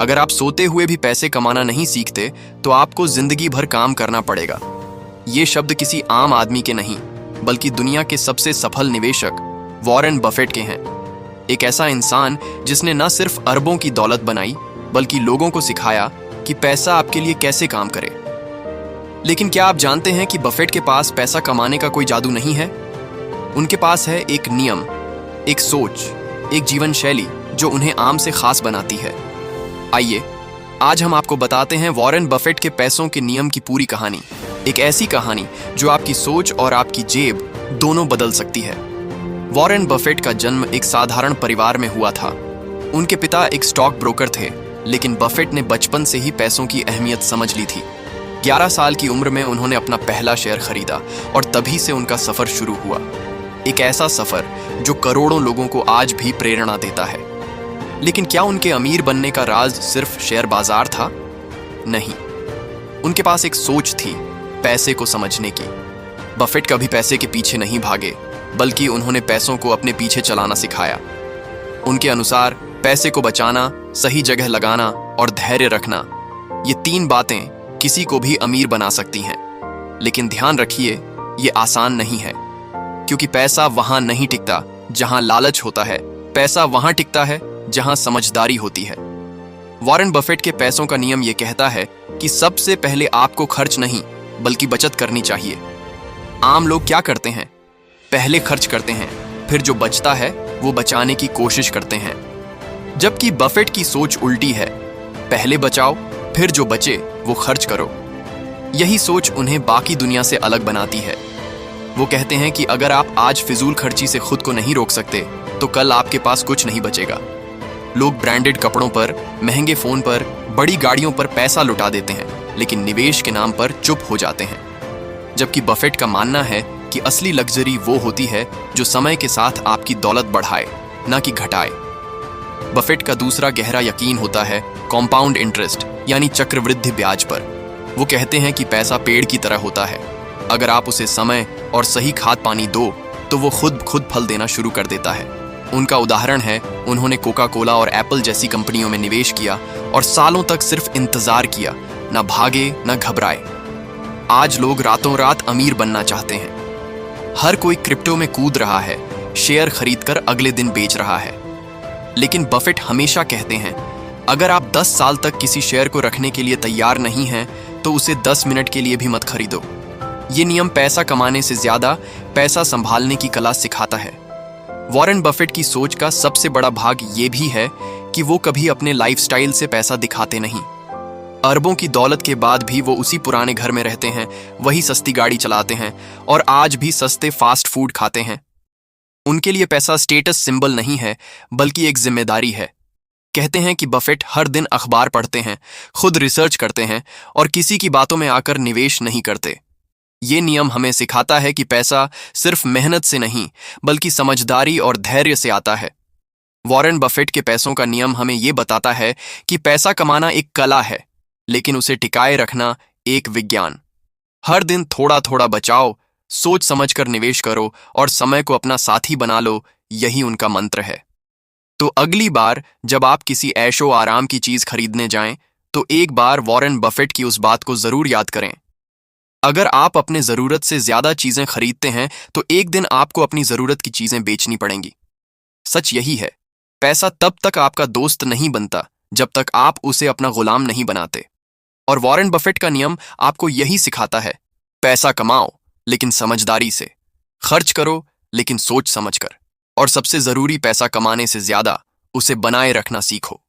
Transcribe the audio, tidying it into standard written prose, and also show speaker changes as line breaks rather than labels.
अगर आप सोते हुए भी पैसे कमाना नहीं सीखते तो आपको जिंदगी भर काम करना पड़ेगा। ये शब्द किसी आम आदमी के नहीं, बल्कि दुनिया के सबसे सफल निवेशक वॉरेन बफेट के हैं। एक ऐसा इंसान जिसने न सिर्फ अरबों की दौलत बनाई, बल्कि लोगों को सिखाया कि पैसा आपके लिए कैसे काम करे। लेकिन क्या आप जानते हैं कि बफेट के पास पैसा कमाने का कोई जादू नहीं है? उनके पास है एक नियम, एक सोच, एक जीवन शैली जो उन्हें आम से खास बनाती है। आइए आज हम आपको बताते हैं वॉरेन बफेट के पैसों के नियम की पूरी कहानी। एक ऐसी कहानी जो आपकी सोच और आपकी जेब दोनों बदल सकती है। वॉरेन बफेट का जन्म एक साधारण परिवार में हुआ था। उनके पिता एक स्टॉक ब्रोकर थे, लेकिन बफेट ने बचपन से ही पैसों की अहमियत समझ ली थी। 11 साल की उम्र में उन्होंने अपना पहला शेयर खरीदा और तभी से उनका सफर शुरू हुआ। एक ऐसा सफर जो करोड़ों लोगों को आज भी प्रेरणा देता है। लेकिन क्या उनके अमीर बनने का राज सिर्फ शेयर बाजार था? नहीं, उनके पास एक सोच थी, पैसे को समझने की। बफेट कभी पैसे के पीछे नहीं भागे, बल्कि उन्होंने पैसों को अपने पीछे चलाना सिखाया। उनके अनुसार पैसे को बचाना, सही जगह लगाना और धैर्य रखना, ये 3 बातें किसी को भी अमीर बना सकती हैं। लेकिन ध्यान रखिए, ये आसान नहीं है, क्योंकि पैसा वहां नहीं टिकता जहां लालच होता है। पैसा वहां टिकता है जहां समझदारी होती है। वॉरेन बफेट के पैसों का नियम यह कहता है कि सबसे पहले आपको खर्च नहीं, बल्कि बचत करनी चाहिए। आम लोग क्या करते हैं? पहले खर्च करते हैं, फिर जो बचता है वो बचाने की कोशिश करते हैं। जबकि बफेट की सोच उल्टी है, पहले बचाओ, फिर जो बचे वो खर्च करो। यही सोच उन्हें बाकी दुनिया से अलग बनाती है। वो कहते हैं कि अगर आप आज फिजूल खर्ची से खुद को नहीं रोक सकते तो कल आपके पास कुछ नहीं बचेगा। लोग ब्रांडेड कपड़ों पर, महंगे फोन पर, बड़ी गाड़ियों पर पैसा लुटा देते हैं, लेकिन निवेश के नाम पर चुप हो जाते हैं। जबकि बफेट का मानना है कि असली लग्जरी वो होती है जो समय के साथ आपकी दौलत बढ़ाए, ना कि घटाए। बफेट का दूसरा गहरा यकीन होता है कॉम्पाउंड इंटरेस्ट, यानी चक्रवृद्धि ब्याज पर। वो कहते हैं कि पैसा पेड़ की तरह होता है, अगर आप उसे समय और सही खाद पानी दो तो वो खुद फल देना शुरू कर देता है। उनका उदाहरण है, उन्होंने कोका कोला और एप्पल जैसी कंपनियों में निवेश किया और सालों तक सिर्फ इंतजार किया, ना भागे ना घबराए। आज लोग रातों रात अमीर बनना चाहते हैं। हर कोई क्रिप्टो में कूद रहा है, शेयर खरीदकर अगले दिन बेच रहा है। लेकिन बफेट हमेशा कहते हैं, अगर आप 10 साल तक किसी शेयर को रखने के लिए तैयार नहीं हैं तो उसे 10 मिनट के लिए भी मत खरीदो। ये नियम पैसा कमाने से ज्यादा पैसा संभालने की कला सिखाता है। वॉरेन बफेट की सोच का सबसे बड़ा भाग ये भी है कि वो कभी अपने लाइफस्टाइल से पैसा दिखाते नहीं। अरबों की दौलत के बाद भी वो उसी पुराने घर में रहते हैं, वही सस्ती गाड़ी चलाते हैं और आज भी सस्ते फास्ट फूड खाते हैं। उनके लिए पैसा स्टेटस सिंबल नहीं है, बल्कि एक जिम्मेदारी है। कहते हैं कि बफेट हर दिन अखबार पढ़ते हैं, खुद रिसर्च करते हैं और किसी की बातों में आकर निवेश नहीं करते। ये नियम हमें सिखाता है कि पैसा सिर्फ मेहनत से नहीं, बल्कि समझदारी और धैर्य से आता है। वॉरेन बफेट के पैसों का नियम हमें ये बताता है कि पैसा कमाना एक कला है, लेकिन उसे टिकाए रखना एक विज्ञान। हर दिन थोड़ा थोड़ा बचाओ, सोच समझकर निवेश करो और समय को अपना साथी बना लो, यही उनका मंत्र है। तो अगली बार जब आप किसी ऐशो आराम की चीज खरीदने जाएं, तो एक बार वॉरेन बफेट की उस बात को जरूर याद करें। अगर आप अपने जरूरत से ज्यादा चीजें खरीदते हैं तो एक दिन आपको अपनी जरूरत की चीजें बेचनी पड़ेंगी। सच यही है, पैसा तब तक आपका दोस्त नहीं बनता जब तक आप उसे अपना गुलाम नहीं बनाते। और वॉरेन बफेट का नियम आपको यही सिखाता है, पैसा कमाओ लेकिन समझदारी से, खर्च करो लेकिन सोच समझकर, और सबसे जरूरी पैसा कमाने से ज्यादा उसे बनाए रखना सीखो।